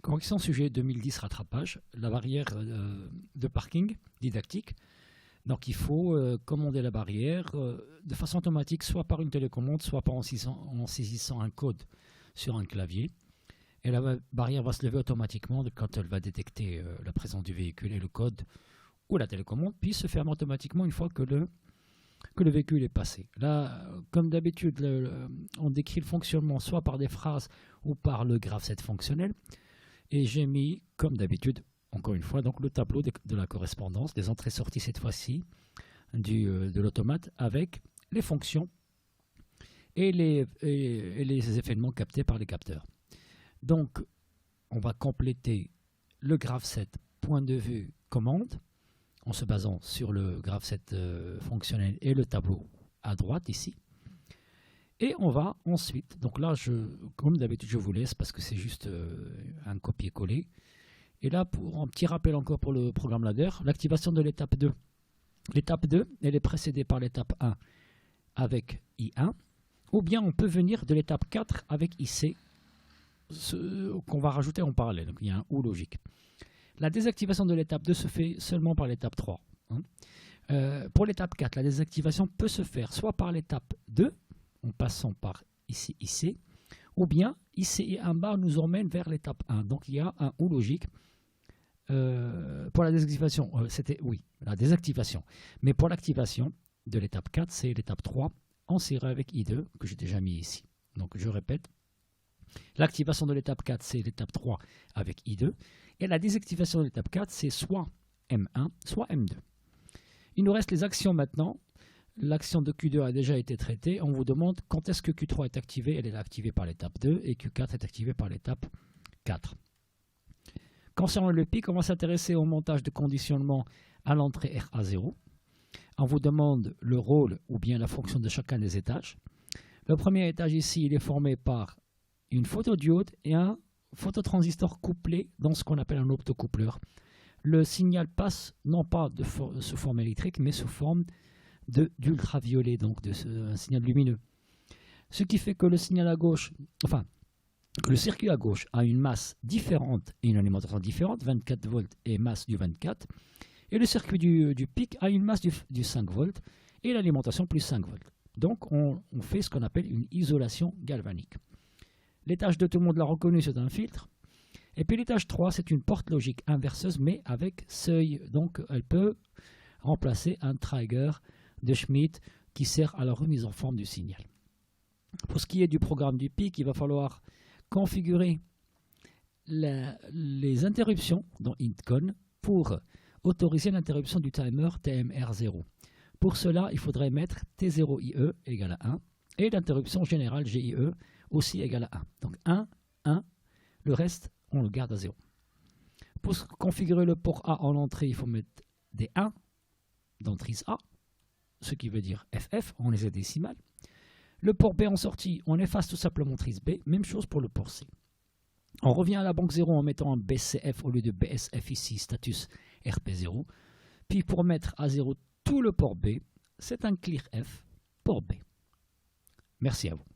Correction sujet 2010 rattrapage, la barrière de parking didactique. Donc il faut commander la barrière de façon automatique, soit par une télécommande, soit en saisissant un code sur un clavier. Et la barrière va se lever automatiquement quand elle va détecter la présence du véhicule, et le code ou la télécommande, puis se ferme automatiquement une fois que le véhicule est passé. Là, comme d'habitude, on décrit le fonctionnement soit par des phrases ou par le graph-set fonctionnel. Et j'ai mis, comme d'habitude, encore une fois, donc le tableau de la correspondance, des entrées-sorties cette fois-ci, de l'automate, avec les fonctions et les événements captés par les capteurs. Donc, on va compléter le graph-set point de vue commande, en se basant sur le graph-set fonctionnel et le tableau à droite ici. Et on va ensuite, donc là, comme d'habitude, je vous laisse parce que c'est juste un copier-coller. Et là, pour un petit rappel encore pour le programme ladder, l'activation de l'étape 2. L'étape 2, elle est précédée par l'étape 1 avec I1, ou bien on peut venir de l'étape 4 avec IC, qu'on va rajouter en parallèle. Donc il y a un ou logique. La désactivation de l'étape 2 se fait seulement par l'étape 3. Pour l'étape 4, la désactivation peut se faire soit par l'étape 2, en passant par ici, IC, ou bien IC et 1 bar nous emmènent vers l'étape 1. Donc il y a un ou logique. Pour la désactivation, c'était oui, la désactivation. Mais pour l'activation de l'étape 4, c'est l'étape 3 en série avec I2 que j'ai déjà mis ici. Donc je répète, l'activation de l'étape 4, c'est l'étape 3 avec I2. Et la désactivation de l'étape 4, c'est soit M1, soit M2. Il nous reste les actions maintenant. L'action de Q2 a déjà été traitée. On vous demande quand est-ce que Q3 est activée. Elle est activée par l'étape 2 et Q4 est activée par l'étape 4. Concernant le pic, on va s'intéresser au montage de conditionnement à l'entrée RA0. On vous demande le rôle ou bien la fonction de chacun des étages. Le premier étage ici, il est formé par une photodiode et un phototransistor couplé dans ce qu'on appelle un optocoupleur. Le signal passe non pas sous forme électrique, mais sous forme d'ultraviolet, donc un signal lumineux. Ce qui fait que le signal à gauche, enfin, que le circuit à gauche a une masse différente et une alimentation différente, 24 volts et masse du 24, et le circuit du pic a une masse du 5 volts et l'alimentation plus 5 volts. Donc on fait ce qu'on appelle une isolation galvanique. L'étage 2, tout le monde l'a reconnu, c'est un filtre. Et puis l'étage 3, c'est une porte logique inverseuse, mais avec seuil. Donc elle peut remplacer un trigger de Schmitt qui sert à la remise en forme du signal. Pour ce qui est du programme du pic, il va falloir configurer les interruptions dans IntCon pour autoriser l'interruption du timer TMR0. Pour cela, il faudrait mettre T0IE égale à 1 et l'interruption générale GIE aussi égale à 1. Donc 1, 1, le reste, on le garde à 0. Pour configurer le port A en entrée, il faut mettre des 1 dans trise A, ce qui veut dire FF, on les a décimales. Le port B en sortie, on efface tout simplement trise B, même chose pour le port C. On revient à la banque 0 en mettant un BCF au lieu de BSF ici, status RP0. Puis pour mettre à 0 tout le port B, c'est un clear F port B. Merci à vous.